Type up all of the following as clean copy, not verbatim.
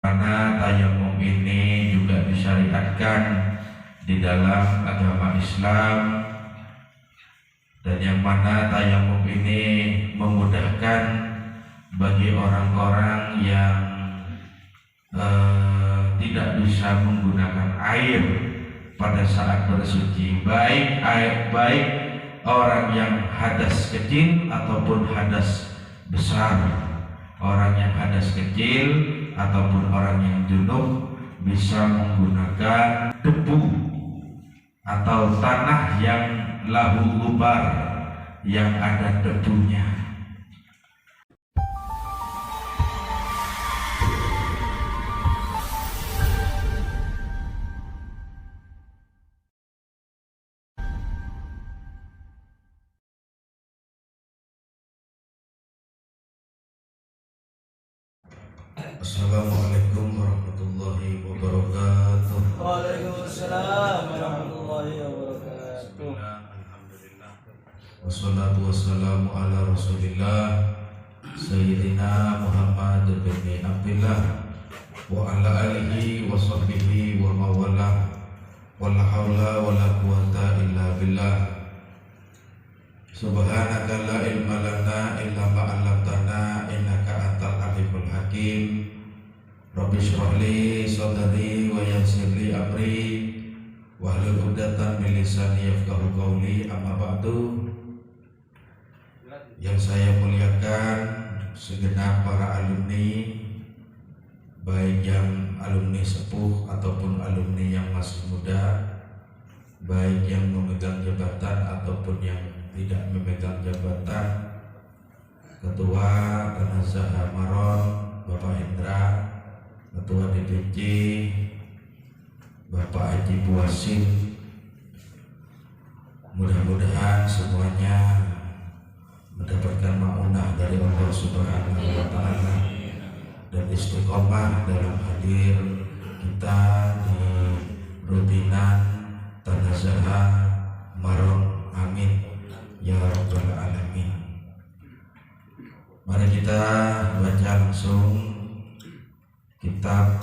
Karena tayamum ini juga disyariatkan di dalam agama Islam, dan yang mana tayamum ini memudahkan bagi orang-orang yang tidak bisa menggunakan air pada saat bersuci, baik orang yang hadas kecil ataupun hadas besar. Orang yang hadas kecil ataupun orang yang junub bisa menggunakan debu atau tanah yang lahu gubar, yang ada debunya. Assalamualaikum warahmatullahi wabarakatuh. Waalaikumsalam warahmatullahi wabarakatuh. Alhamdulillah. Wassalatu wassalamu ala Rasulillah Sayyidina Muhammad bin Abdillah wa ala alihi wa sahbihi wa mawalah. Wala hawla wala quwata illa billah. Subhanaka la ilma lana illa ma 'allamtana innaka antal alimul hakim. Rabbi shrah li sadri wa yassir li amri wahlul 'uqdatam min lisani yafqahu qawli. Amma ba'du. Yang saya muliakan segenap para alumni, baik yang alumni sepuh ataupun alumni yang masih muda, baik yang memegang jabatan ataupun yang tidak memegang jabatan, Ketua Tanazah Maron Bapak Indra, Ketua DPC Bapak Haji Buasim, mudah-mudahan semuanya mendapatkan maunah dari Allah Subhanahu wa Ta'ala dan istiqomah dalam hadir kita di rutinan Tanazah Maron. Amin ya rabbal alamin. Mari kita baca langsung kitab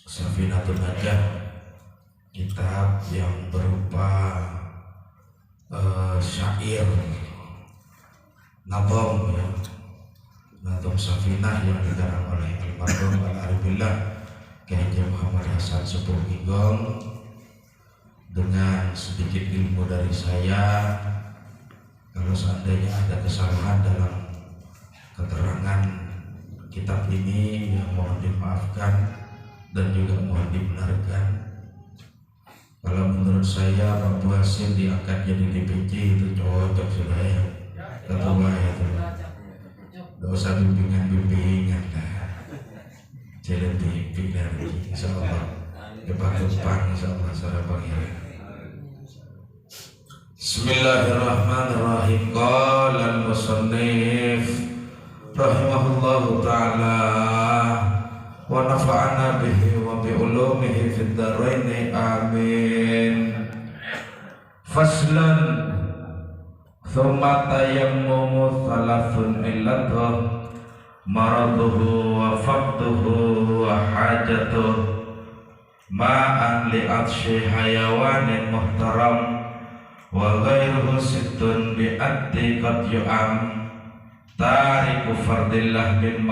Safinatun Najah, kitab yang berupa syair nadom, ya, nadom Safinah yang dikarang oleh Al-Marhum Al-Arifillah Kiai Muhammad Hasan Sepuh Gigong. Dengan sedikit ilmu dari saya, kalau seandainya ada kesalahan dalam keterangan kitab ini, ya mohon dimaafkan dan juga mohon dibenarkan. Kalau menurut saya Pak Buasim diangkat jadi DPC itu cocok sudah, ya, ketua itu, tidak usah bimbingan lah, jalan TV lagi, insyaallah depan insyaallah saudara pangeran. Bismillahirrahmanirrahim. Qala al-musannif rahimahullahu ta'ala wa nafa'ana bihi wa bi ulumihi fid dharain amin. Faslan thumma tayammumu thalathun illatuh maraduhu wa faqduhu wa hajatuh ma'an li'atshi hayawanin muhtaram wa ghairuhu sittun bi'addi qad yu'am tariku fardillah min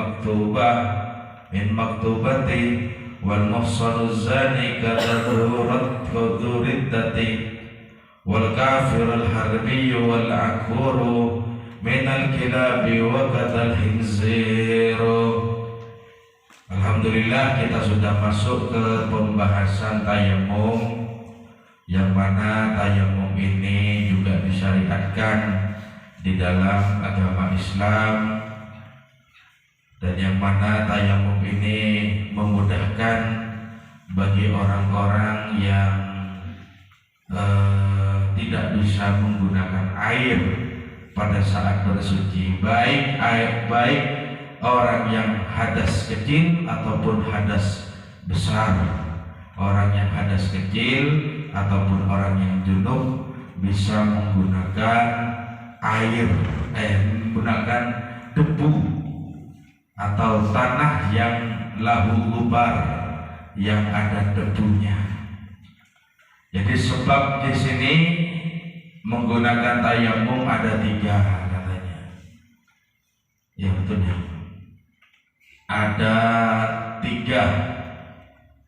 maktubati wal muhsanu zani kadzuruddati wal kafirul harbiyyu wal akuru minal kilabi wa kadal hinziru. Alhamdulillah, kita sudah masuk ke pembahasan tayamum, yang mana tayamum ini juga disyariatkan di dalam agama Islam, dan yang mana tayamum ini memudahkan bagi orang-orang yang tidak bisa menggunakan air pada saat bersuci, baik orang yang hadas kecil ataupun hadas besar. Orang yang hadas kecil ataupun orang yang junub bisa menggunakan air, menggunakan debu atau tanah yang lahu gubar, yang ada debunya. Jadi sebab di sini menggunakan tayamum ada 3 katanya. Ya betul ya. Ada 3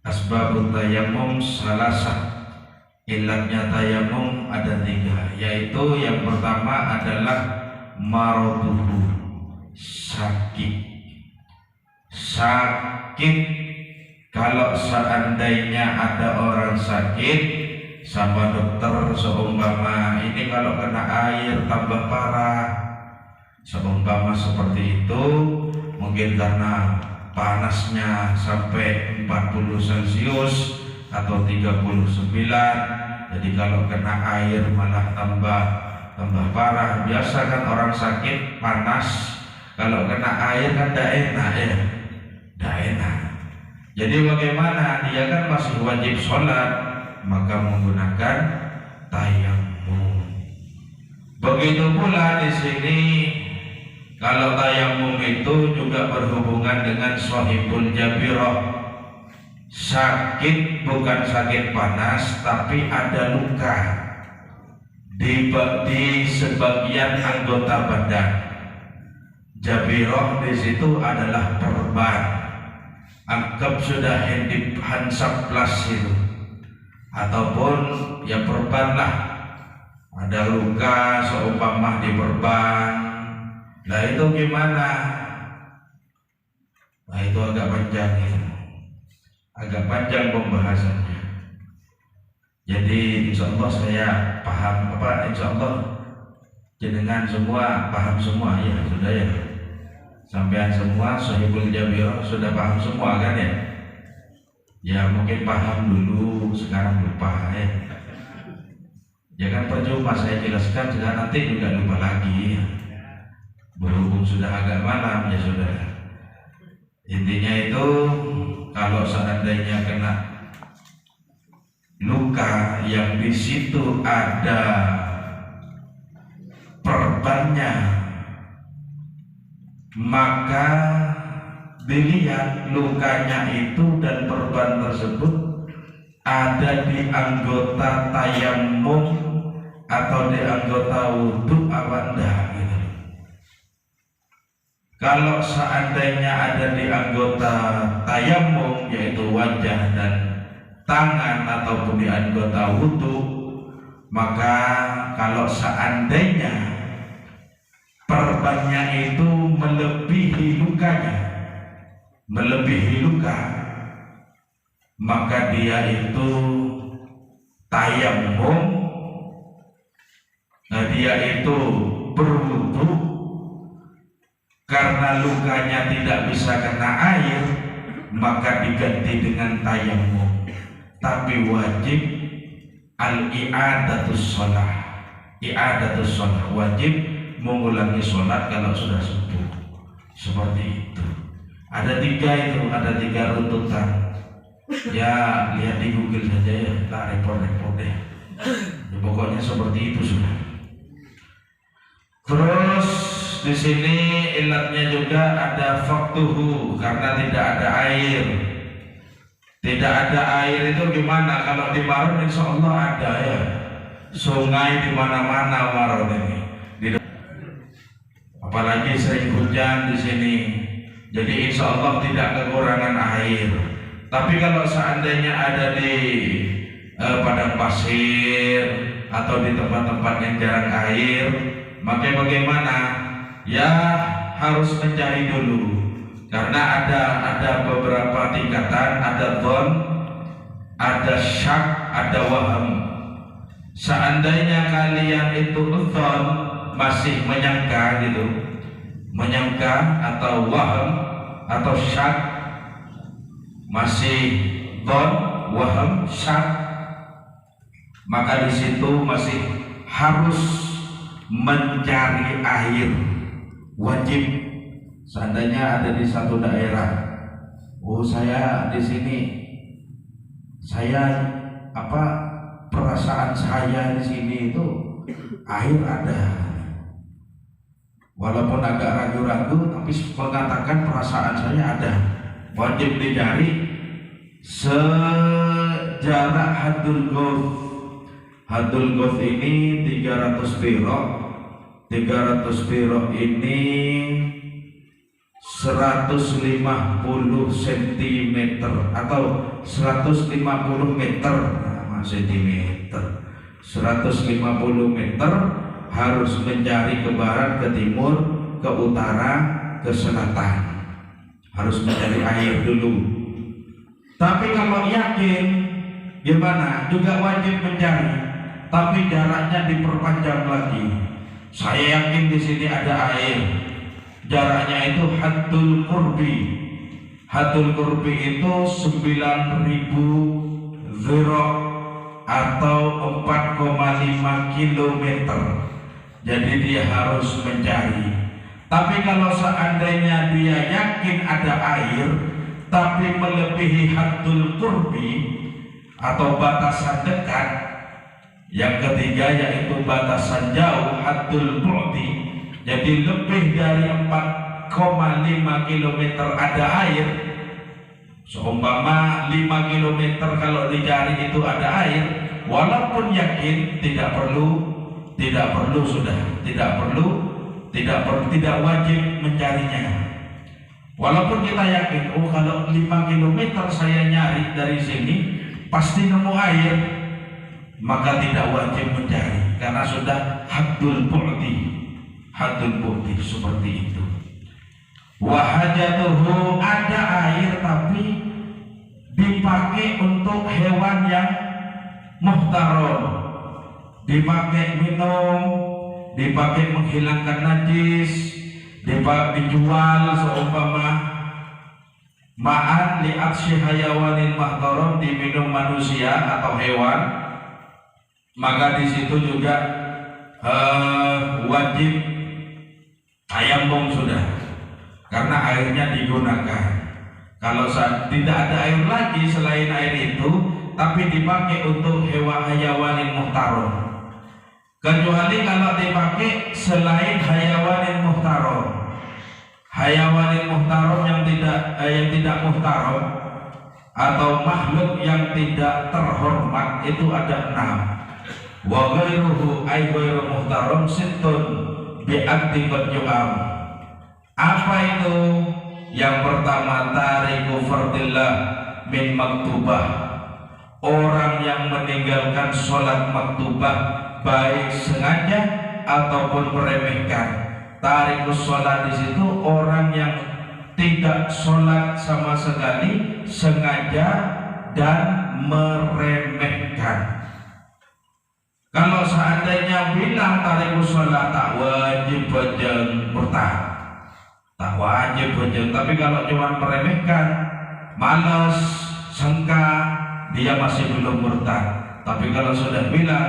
asbabut tayamum salasah. Ilatnya tayamum ada 3, yaitu yang pertama adalah maraduhu, sakit. Kalau seandainya ada orang sakit sama dokter seumpama ini kalau kena air tambah parah, seumpama seperti itu, mungkin karena panasnya sampai 40 Celcius atau 39, jadi kalau kena air malah tambah parah. Biasa kan orang sakit panas, kalau kena air kan tidak enak ya, tidak enak. Jadi bagaimana, dia kan masih wajib sholat, maka menggunakan tayamum. Begitu pula di sini, kalau tayamum itu juga berhubungan dengan shahibul jabirah. Sakit bukan sakit panas, tapi ada luka di sebagian anggota badan. Jabirah di situ adalah perban. Anggap sudah hansap plus itu, ataupun ya perban lah. Ada luka seumpama di perban. Nah itu gimana? Nah itu agak panjang itu. Agak panjang pembahasannya. Jadi insya Allah saya paham insya Allah jenengan semua paham semua ya, sudah ya. Sampean semua sahibul jabirah sudah paham semua kan ya? Ya mungkin paham dulu, sekarang lupa ya. Ya kan percuma saya jelaskan, sudah nanti juga lupa lagi. Berhubung sudah agak malam ya sudah. Intinya itu, kalau seandainya kena luka yang di situ ada perbannya, maka dilihat lukanya itu dan perban tersebut ada di anggota tayamum atau di anggota wudhu apa enggak gitu. Kalau seandainya ada di anggota tayamum, yaitu wajah dan tangan, ataupun di anggota wudhu, maka kalau seandainya perbannya itu melebihi lukanya, melebihi luka, maka dia itu tayamum, dia itu berwudhu. Karena lukanya tidak bisa kena air, maka diganti dengan tayamum. Tapi wajib al-i'adatus sholah. I'adatus sholah, wajib mengulangi sholat kalau sudah sembuh. Seperti itu. Ada 3 itu, ada 3 runtutan. Ya lihat di Google saja ya, tak repot-repot deh. Ya, pokoknya seperti itu sudah. Terus di sini ilatnya juga ada faktuhu, karena tidak ada air. Tidak ada air itu gimana? Kalau di Maron insya Allah ada ya. Sungai di mana-mana Maron ini. Apalagi sering hujan di sini. Jadi insya Allah tidak kekurangan air. Tapi kalau seandainya ada di padang pasir atau di tempat-tempat yang jarang air, maka bagaimana? Ya harus mencari dulu, karena ada beberapa tingkatan, ada dhon, ada syak, ada waham. Seandainya kalian itu dhon, masih menyangka gitu, menyangka atau waham atau syak, masih dhon, waham, syak, maka di situ masih harus mencari air. Wajib. Seandainya ada di satu daerah, oh saya di sini, perasaan saya di sini itu air ada, walaupun agak ragu-ragu, tapi mengatakan perasaan saya ada. wajib dicari sejarak hadul golf. Hadul golf ini 300 pirok. 300 pirok ini 150 cm atau 150 meter, sentimeter. 150 meter harus mencari ke barat, ke timur, ke utara, ke selatan. Harus mencari air dulu. Tapi kalau yakin gimana? Juga wajib mencari. Tapi jaraknya diperpanjang lagi. Saya yakin di sini ada air. Jaraknya itu haddul qurbi. Haddul qurbi itu 9.000 zira atau 4,5 kilometer. Jadi dia harus mencari. Tapi kalau seandainya dia yakin ada air tapi melebihi haddul qurbi atau batasan dekat, yang ketiga yaitu batasan jauh, haddul bu'di, jadi lebih dari 4,5 kilometer ada air. Seumpama 5 kilometer kalau dicari itu ada air, walaupun yakin tidak perlu tidak wajib mencarinya. Walaupun kita yakin, oh kalau 5 kilometer saya nyari dari sini pasti nemu air, maka tidak wajib mencari karena sudah haddul bu'di. Haddul bu'di seperti itu. Wahajatuhu, ada air tapi dipakai untuk hewan yang muhtaram, dipakai minum, dipakai menghilangkan najis, dijual seumpama ma'an li'atsyi hayawanin muhtaram, diminum manusia atau hewan, maka di situ juga wajib tayamum sudah, karena airnya digunakan. Kalau tidak ada air lagi selain air itu, tapi dipakai untuk hayawanin muhtaram, kecuali kalau dipakai selain hayawanin muhtaram. Hayawanin muhtaram yang tidak muhtaram atau makhluk yang tidak terhormat itu ada 6. Wa ghairuhu ay ghairu muhtaram sittun bi'addi qad yu'am. Apa itu? Yang pertama, tariku fardillah min maktubah, orang yang meninggalkan sholat maktubah baik sengaja ataupun meremehkan. Tarikus sholat di situ orang yang tidak sholat sama sekali, sengaja dan meremehkan. Kalau seandainya bilang tarikus sholat tak wajib bajang bertahan, tak wajib bajang. Tapi kalau cuma meremehkan, malas, sengka, dia masih belum murtad. Tapi kalau sudah bilang,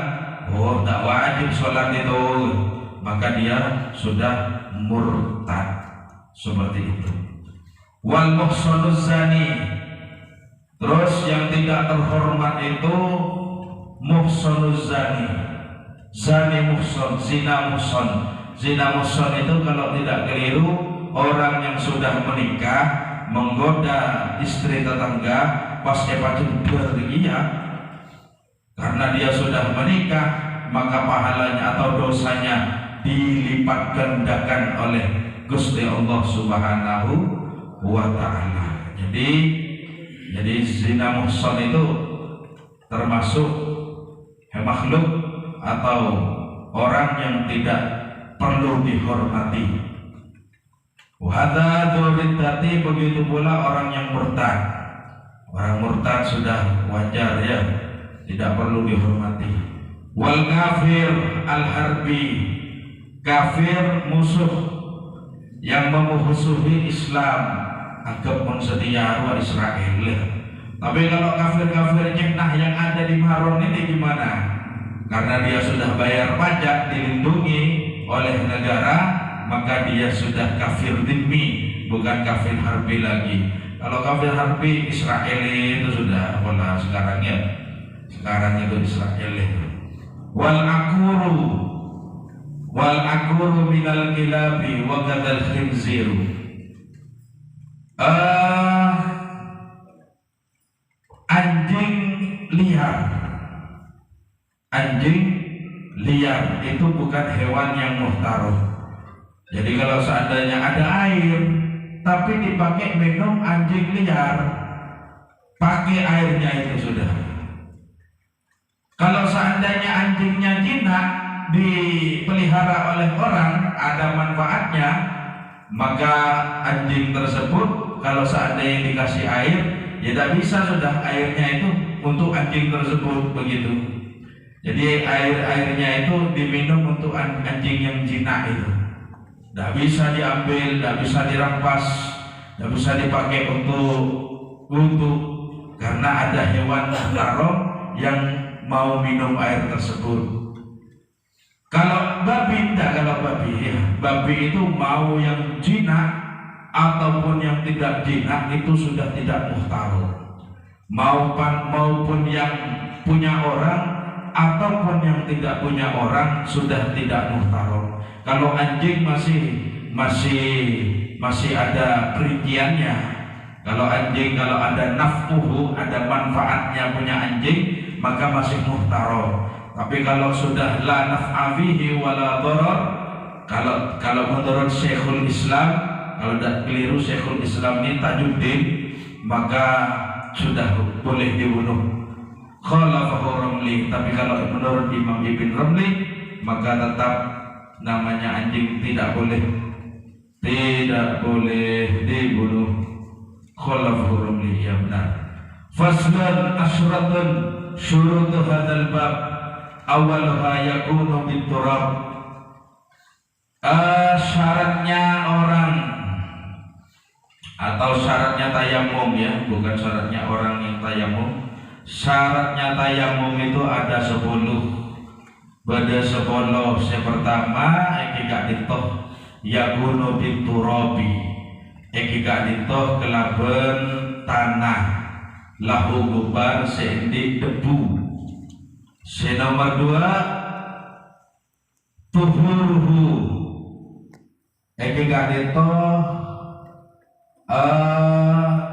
oh tak wajib sholat itu, maka dia sudah murtad. Seperti itu. Wal muhsanuz zani, terus yang tidak terhormat itu muhsanuz zani. Zani muhsan, zina muhsan. Zina muhsan itu kalau tidak keliru orang yang sudah menikah menggoda istri tetangga pas epacunder iya, karena dia sudah menikah, maka pahalanya atau dosanya dilipat gandakan oleh Gusti Allah Subhanahu wa ta'ala. Jadi zina muhsan itu termasuk makhluk atau orang yang tidak perlu dihormati. Wahada dzuriddati, begitu pula orang yang murtad. Orang murtad sudah wajar ya, tidak perlu dihormati. Wal kafir al harbi, kafir musuh yang memusuhi Islam, anggap mensetia wa Israel. Tapi kalau kafir-kafir nah yang ada di Maron ini gimana? Karena dia sudah bayar pajak, dilindungi oleh negara, maka dia sudah kafir dhimmi, bukan kafir harbi lagi. Kalau kafir harbi Israeli itu sudah pola sekarang ya. Sekarang itu Israeli. Wal akuru minal kilabi wa kadal khinziru. anjing liar. Anjing liar itu bukan hewan yang muhtaram. Jadi kalau seandainya ada air tapi dipakai minum anjing liar, pakai airnya itu sudah. Kalau seandainya anjingnya jinak dipelihara oleh orang, ada manfaatnya, maka anjing tersebut kalau seandainya dikasih air, ya tidak bisa sudah airnya itu untuk anjing tersebut begitu. Jadi airnya itu diminum untuk anjing yang jinak itu. Tidak bisa diambil, tidak bisa dirampas, tidak bisa dipakai untuk wudhu, karena ada hewan muhtaram yang mau minum air tersebut. Kalau babi tidak, kalau babi itu mau yang jinak ataupun yang tidak jinak itu sudah tidak muhtaram. Maupun yang punya orang ataupun yang tidak punya orang sudah tidak muhtaram. Kalau anjing masih ada perinciannya. Kalau anjing, kalau ada nafkuhu, ada manfaatnya punya anjing, maka masih muhtaram. Tapi kalau sudah la naf'afihi wala darar, kalau menurut Syekhul Islam, kalau tidak keliru Syekhul Islam ini Tajuddin, maka sudah boleh dibunuh. Khalafahu Ramli. Tapi kalau menurut Imam Ibn Ramli, maka tetap namanya anjing tidak boleh dibunuh. Khalafahu Ramli, ya benar. Faslan asyratun syurut hadzal bab awalha yakunu biturab. Syaratnya orang atau syaratnya tayamum, ya, bukan syaratnya orang yang tayamum. Syaratnya tayamum itu ada 10. Bada 10. Yang pertama gak ditoh yakunu biturabi. Gak ditoh kelaben tanah lahu gubar sendi debu. Nomor 2 tuhuruhu. Gak ditoh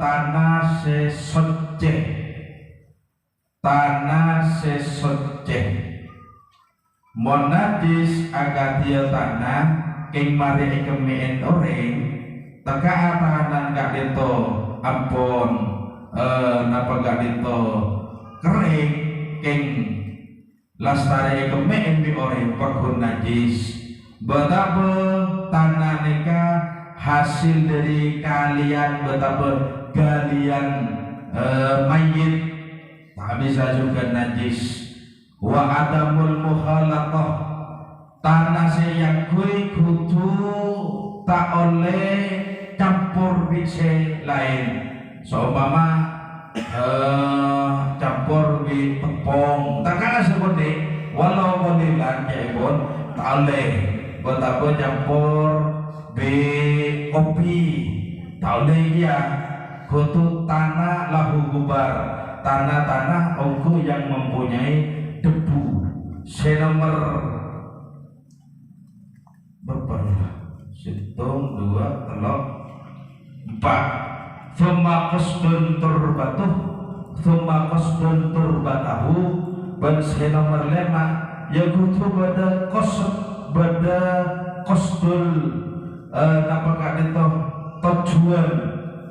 tanah sesoceh. Tanah sesoceh monadis agatia tanah ing mari kemien oreng teka tahanan gak dito ampun napa gak dito kering ing lastari kemien mi oreng pergun najis betapa tanah neka hasil dari kalian, betapa galian mayit tak bisa juga najis. Wa adamul mukhalaqah, tanah yang kui kudu tak oleh campur bise lain. Seumpama campur di tepung, tak kala seperti walau kodilan jaibun tak oleh. Betapa campur di kopi tak oleh ya. Kudu tanah lahu gubar, tanah-tanah ongku yang mempunyai debu. Nomor berapa? 1, 2, 3, 4. Thumma qasdun turbatuh, thumma qasdun turbatahu. Dan nomor 5 yakutu bada qasdul apakah itu tujuan.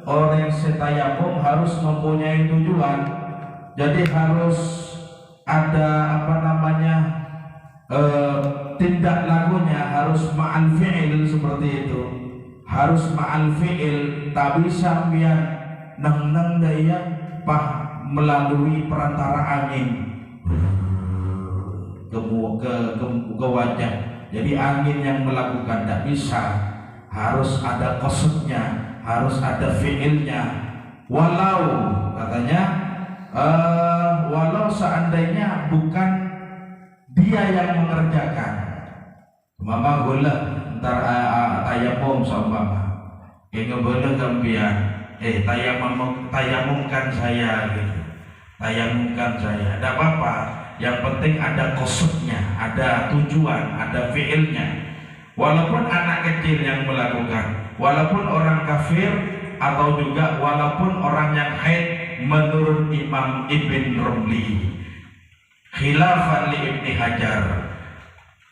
Orang setayamum harus mempunyai tujuan. Jadi harus ada tindak lakunya, harus ma'al fi'il seperti itu. Harus ma'al fi'il, tak bisa biar neng daya melalui perantara angin ke wajah. Jadi angin yang melakukan tidak bisa, harus ada qasdnya, harus ada fi'ilnya. Walau katanya walau seandainya bukan dia yang mengerjakan. Mama gula ntar tayamum seumpama ngebela gampian tayamumkan saya gitu. Tayamumkan saya, tidak apa-apa. Yang penting ada qasdnya, ada tujuan, ada fi'ilnya. Walaupun anak kecil yang melakukan, walaupun orang kafir, atau juga walaupun orang yang haid menurut Imam Ibn Romli khilafan li Ibn Hajar.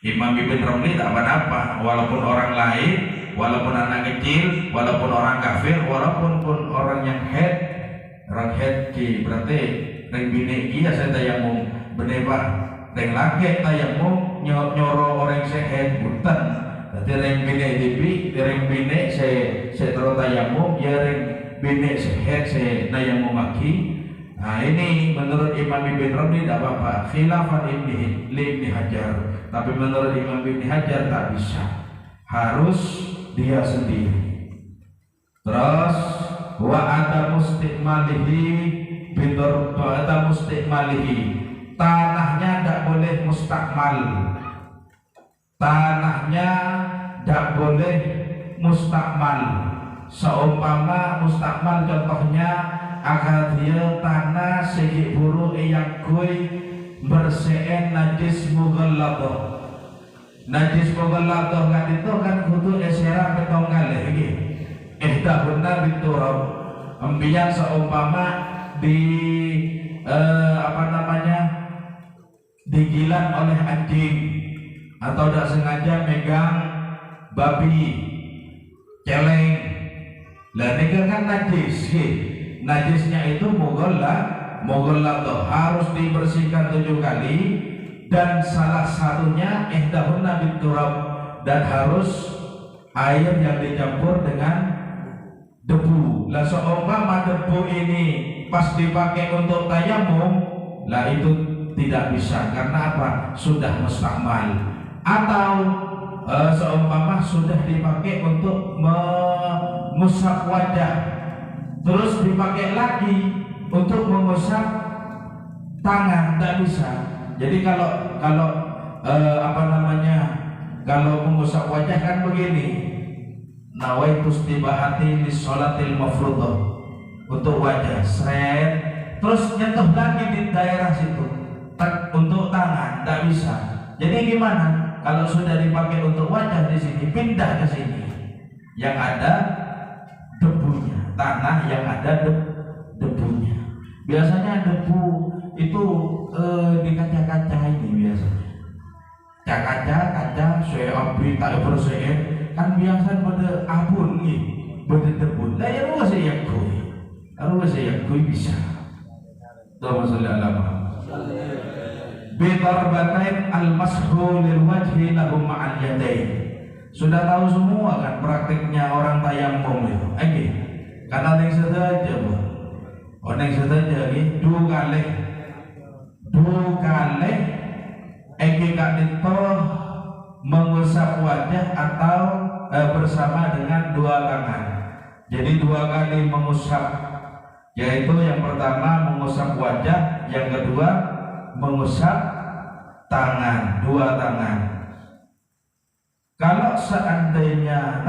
Imam Ibn Romli tak apa-apa, walaupun orang lain, walaupun anak kecil, walaupun orang kafir, walaupun pun orang yang head, orang head ki berarti reng bine ki ya saya tayamum benebah reng laki tayamum nyoro orang sehat bukan. Jadi reng bine tipi, reng bine saya terus tayamum ya reng bine sehat saya tayamum lagi. Nah ini menurut Imam Ibn Romli tidak apa-apa, khilafan Ibn Hajar. Tapi menurut Imam Ibn Hajar tak bisa, harus dia sendiri. Terus wa ada mustikmalihi bidor ada mustikmalihi, tanahnya tidak boleh mustakmal, tanahnya tidak boleh mustakmal. Seumpama mustakmal contohnya agar dia tanah segi buru yang kui berseen najis mughalladah. Najis mughalladah kan itu kan kudu esera petong kali lagi. Benar biturab. Ambiyan seumpama di digilat oleh anjing atau tidak sengaja megang babi celeng. Lah ini kan najis. Najisnya itu mughalladah harus dibersihkan 7 kali dan salah satunya ihdahunna biturab, dan harus air yang dicampur dengan debu. Lah seumpama debu ini pas dipakai untuk tayamum, lah itu tidak bisa karena apa? Sudah mustakmal. Atau seumpama sudah dipakai untuk mengusap wajah, terus dipakai lagi untuk mengusap tangan, tidak bisa. Jadi kalau mengusap wajah kan begini, nawaitu istibahati li sholatil mafruḍah, untuk wajah seret, terus nyentuh lagi di daerah situ untuk tangan, tidak bisa. Jadi gimana? Kalau sudah dipakai untuk wajah di sini, pindah ke sini yang ada debunya, tanah yang ada debunya. Biasanya debu itu di kaca-kaca ini biasanya. Kaca saya api tak bersih kan biasa pada abun nih, pada debu. Lah ya lu saya kui bisa. Allahumma sholli ala Muhammad. Bidarbatain al-mashu lil wajhi lahum ma'al yadain. Sudah tahu semua kan praktiknya orang tayamum itu. Oke. Karena yang saja, orang saja ini 2 kali. Eki kak itu mengusap wajah atau bersama dengan 2 tangan. Jadi 2 kali mengusap, yaitu yang pertama mengusap wajah, yang kedua mengusap tangan, 2 tangan. Kalau seandainya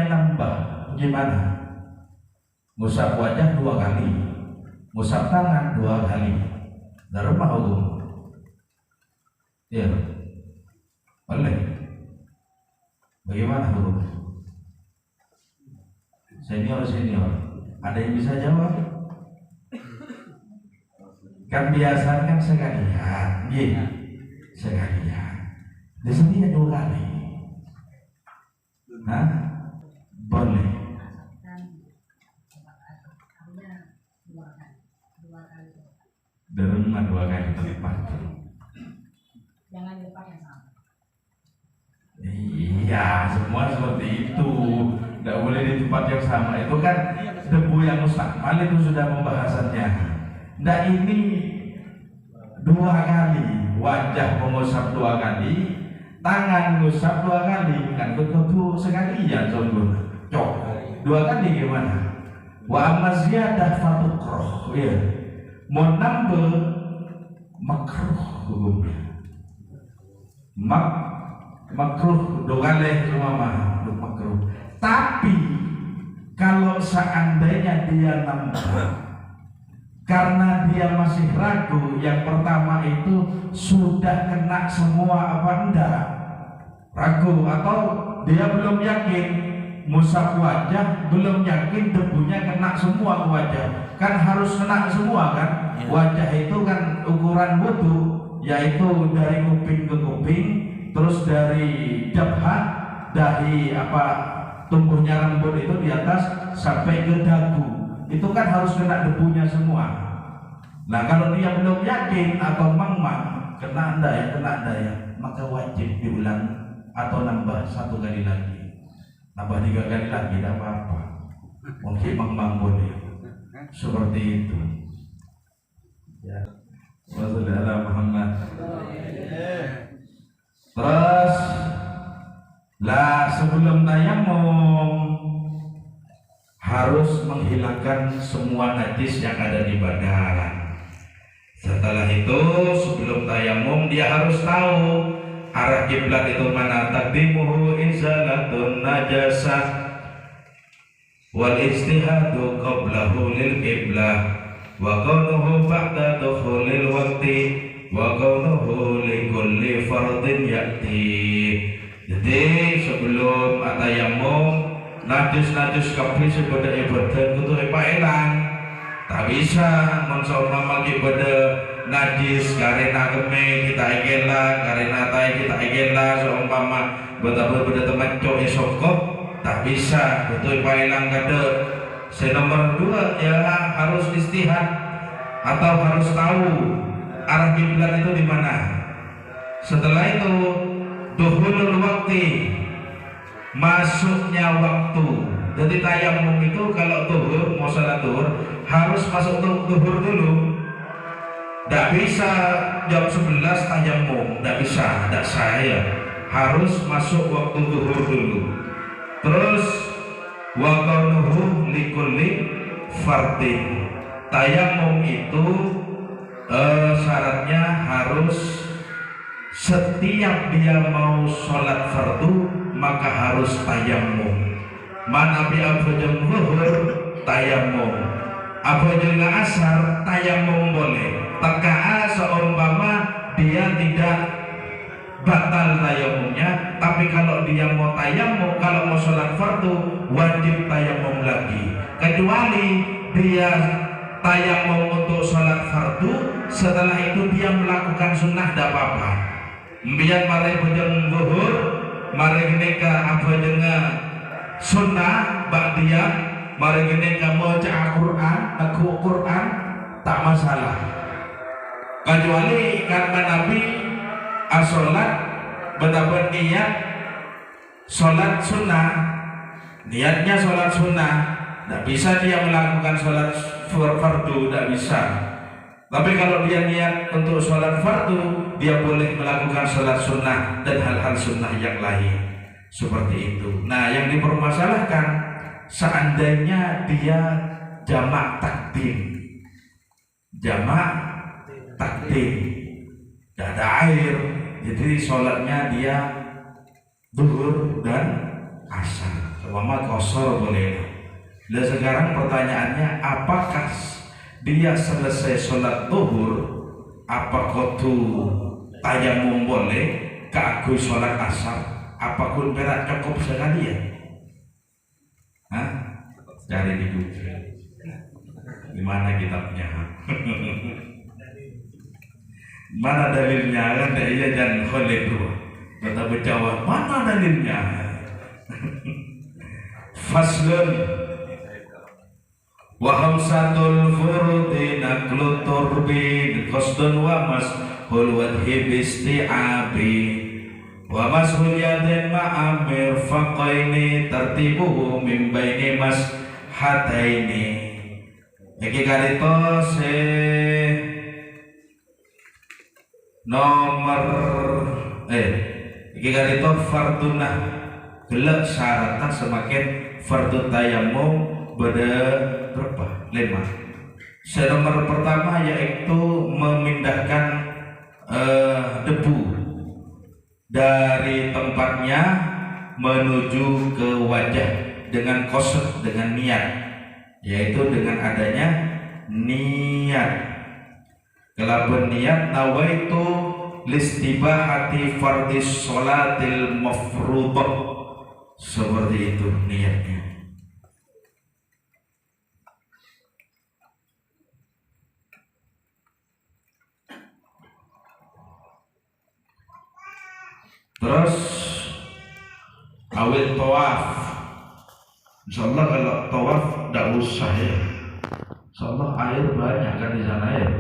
nambah, gimana? Ngusap wajah 2 kali, ngusap tangan 2 kali. Dari rumah hukum? Iya, boleh. Bagaimana hukum? Senior, ada yang bisa jawab? Kan biasa kan sekalian, sekalian. Di sini 2 kali. Hah? Boleh. Dari rumah 2 kali tepat. Jangan lupa yang sama. Iya, semua seperti itu. Tidak boleh di tempat yang sama. Itu kan debu yang mustakmal, itu sudah pembahasannya. Nah ini 2 kali, wajah mengusap 2 kali, tangan mengusap 2 kali, kan betul sekali ya sungguh. Cok, 2 kali gimana? Wa amaziyadah fatukroh, ya. Mau nambah makruh hukumnya. Makruh 2 kali semua makruh. Tapi kalau seandainya dia nambah karena dia masih ragu, yang pertama itu sudah kena semua apa enggak, ragu, atau dia belum yakin, musab wajah belum yakin debunya kena semua ke wajah. Kan harus kena semua kan. Wajah itu kan ukuran wudu, yaitu dari kuping ke kuping, terus dari jabhah, dahi tumbuhnya rambut itu di atas sampai ke dagu. Itu kan harus kena debunya semua. Nah kalau dia belum yakin atau mang-mang kena anda ya, maka wajib diulang atau nambah 1 kali lagi, nambah 3 kali lagi, tidak apa-apa. Mungkin mang-mang boleh seperti itu. Ya. Wassalamualaikum Muhammad. Terus lah sebelum tayamum harus menghilangkan semua najis yang ada di badan. Setelah itu sebelum tayamum dia harus tahu arah kiblat itu mana. Taqdimuhu izalatun najasah wal ijtihadu qablahu lil qiblah wa kaunuhu ba'da dukhulil waqti wa kaunuhu li kulli fardin ya'ti. Jadi sebelum tayamum najis kabeh sepada ibadah kudu elang. Tak bisa mensoma pada najis karena keme kita ikela, karena tai kita ikela seumpama betapa pada teman cowok esokok tak bisa betul pailang kade. Nomor 2 ya harus istihad atau harus tahu arah kiblat itu di mana. Setelah itu duhulul waktu, masuknya waktu. Jadi tayamum itu kalau zuhur, mau salat zuhur harus masuk zuhur dulu. Tidak bisa jam 11 tayamum, tidak bisa, tidak saya. Harus masuk waktu zuhur dulu. Terus wa kaunuhu likulli fardin. Tayamum itu syaratnya harus setiap dia mau sholat fardu maka harus tayamum. Man abi abajang zuhur tayamum, abajang asar tayamum boleh. Teka'a seumpama dia tidak batal tayamumnya, tapi kalau dia mau tayamum, kalau mau sholat fardu wajib tayamum lagi. Kecuali dia tayamum untuk sholat fardu, setelah itu dia melakukan sunnah tidak apa-apa. Biar mari bujang zuhur, mari nikah abajang sunnah ba'diyah, mari gini kamu baca Quran tak masalah. Kecuali karena Nabi as-sholat betapa niat sholat sunnah, niatnya sholat sunnah, tidak bisa dia melakukan sholat fardu, tidak bisa. Tapi kalau dia niat untuk sholat fardu, dia boleh melakukan sholat sunnah dan hal-hal sunnah yang lain. Seperti itu. Nah, yang dipermasalahkan seandainya dia jamak takdim, tidak ada air, jadi sholatnya dia zuhur dan asar, selama qashar boleh. Nah, sekarang pertanyaannya, apakah dia selesai sholat zuhur, apa kudu tayamum boleh, keaku sholat asar? Apapun berat cukup sekali ya? Hah? Cari di Google. Di mana kitabnya? Mana dalilnya? Kan dia jangan kholid dua. Kata berjawab, mana dalilnya? Faslun wa khamsatul furudi naqlu turbin qasdun wa mashul wadhi bisti'abi wa mashul yadin ma'amir faqaini tertibuhu min baini hataini. Iki karito se nomor iki karito fardunah gelak syaratnya semakin fardu tayamum berapa? 5. Nomor pertama yaitu memindahkan debu dari tempatnya menuju ke wajah dengan qasd, dengan niat, yaitu dengan adanya niat. Kalaupun niat nawaitu listibahati fardis sholatil mafruḍah, Seperti itu niatnya. Terus awil tawaf. Insyaallah kalau tawaf tidak usah ya. Insyaallah air banyak kan di sana ya.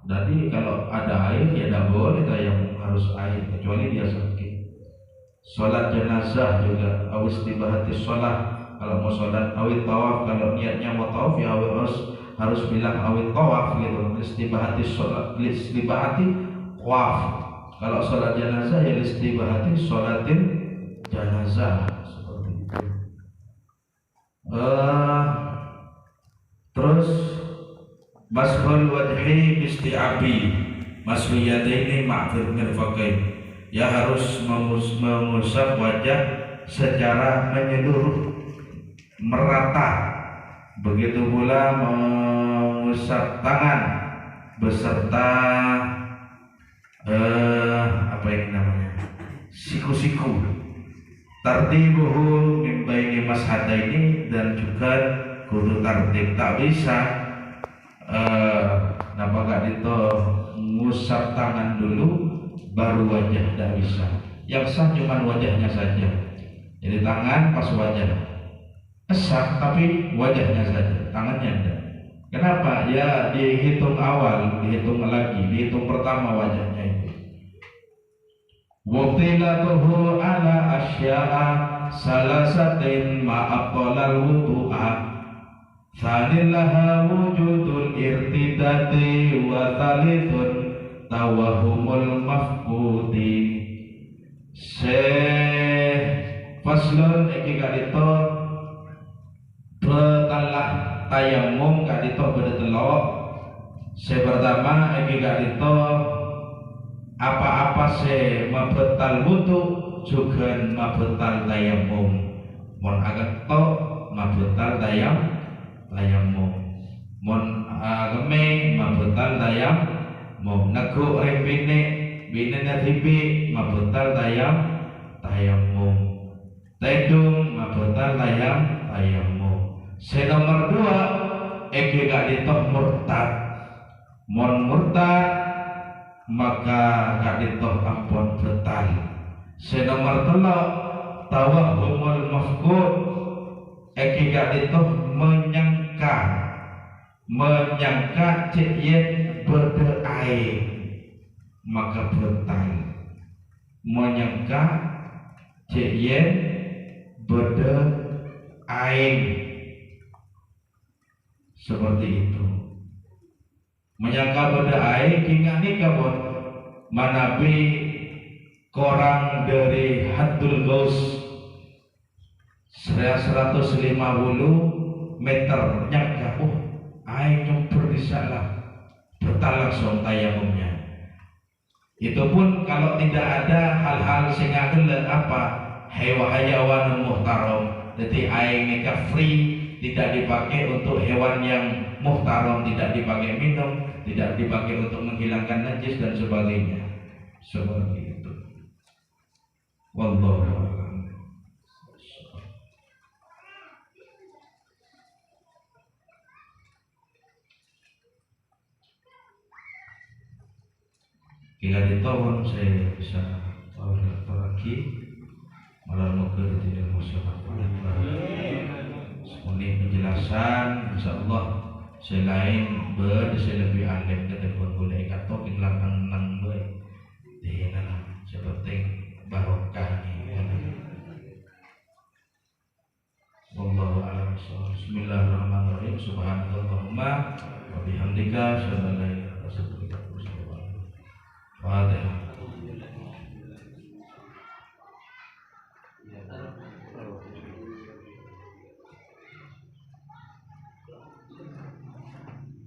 Jadi kalau ada air ya tidak boleh yang harus air kecuali dia sakit. Sholat jenazah juga awis tibahati sholat. Kalau mau sholat awil tawaf, kalau niatnya mau tawaf ya harus bilang awil tawaf gitu. Istibahati sholat, istibahati tawaf. Kalau sholat jenazah ya istibahati sholatin jenazah seperti itu. Terus masful wajhi isti'abi maswiyataini ma'fir mirfaqain, ya harus mengusap wajah secara menyeluruh merata. Begitu pula mengusap tangan beserta apa ini namanya, siku-siku. Tartibuhu min baini mashadaini, dan juga kudu tartib, tak bisa napa gak dito ngusap tangan dulu baru wajah, tidak bisa. Yang sah cuma wajahnya saja. Jadi tangan pas wajah sah, tapi wajahnya saja, tangannya tidak. Kenapa? Ya dihitung awal, dihitung lagi, dihitung pertama wajahnya itu. Waqtilatuhu ala asya'a salasatin ma'abtalal wudu'a, thanilaha wujudul irtidati, wa thalithun tawahumul mafqudi. Faslun iki kadito betalah tayamum kadito bedetelok. Pertama iki kadito apa-apa se mabetal wudu juga mabetal tayamum. Mon agak to mabetal tayamum. Mon agame mabetal tayamum. Neguk rempine bine nadibi mabetal tayamum. Tedung mabetal tayamum. Se nomor 2 iki gak ditoh murtad. Mon murtad maka gak ditoh ampun betal. Se nomor 3 tawahumul mafqud, iki gak ditoh menyangka cek yen berde air maka betal. Menyangka cek yen berde air seperti itu. Menyangka berde air kinga ni kabut manabi korang dari haddul gaus 150 meter nyangka air nyumpur di sana, betal langsung tayamumnya. Itu pun kalau tidak ada hal-hal sehingga apa hewan muhtaram. Jadi air mereka free, tidak dipakai untuk hewan yang muhtaram, tidak dipakai minum, tidak dipakai untuk menghilangkan najis dan sebagainya. Seperti itu. Wallahu a'lam. Jika ditawar saya bisa tahu lagi malam mungkin tidak masyarakat. Semuanya penjelasan, insyaallah selain saya lebih alim ke depan boleh kata kelakang nang baik. Dina seperti barokah ni. Wallahu a'lam. Bismillahirrahmanirrahim. Subhanallahumma wa bihamdika asyhadu an la ilaha illa anta astaghfiruka wa atubu ilaik. Fatihah.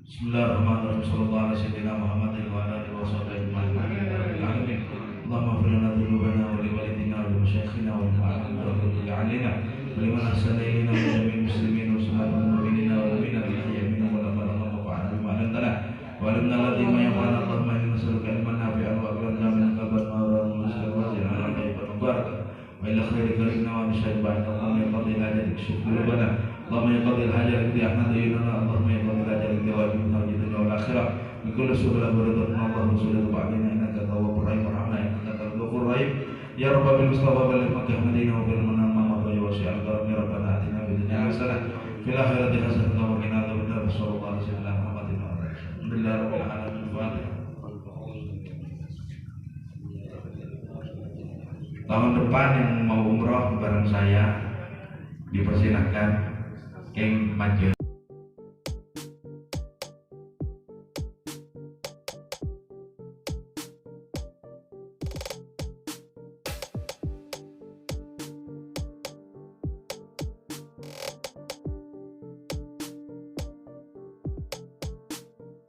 Bismillahirrahmanirrahim. Sallallahu alaihi wasallam Muhammadin wa ala alihi wa sahbihi ajma'in. Allahumma ighfir lana dhunubana wa li walidina wa li masyayikhina wa li mu'allimina wa li alina wa liman ahsana ilayna min jami'il muslimin wa sallallahu mu'minina wa mu'minat al-ahya'i minhum wal amwat wa fa'alna bima 'allamtana wa 'allimna alladhi ma yanfa'una. Allahumma inna nas'aluka ilman nafi'an wa aqlan min qalbin mawran wa rizqan wasi'an wa 'ilman tayyiban mubarak wa ila khairi karimna wa bi syarri اللهم يا قاضي الحاجة التي أحمد ديننا اللهم يا قاضي الحاجة التي واجبنا وجدنا والآخرة بكل سهولة ورضا من الله ورسوله بعدنا إنك التواب الرحيم وارحمنا إنك الغفور الرحيم يا رب بالمصطفى بلغ مكة مدينة وبالمنى ما مضى وسع الكرم يا ربنا آتنا في الدنيا حسنة في الآخرة حسنة وقنا عذاب النار صلى الله عليه وسلم محمد الحمد لله رب العالمين الفاتحة. Tahun depan yang mau umroh bareng saya dipersilahkan yang maju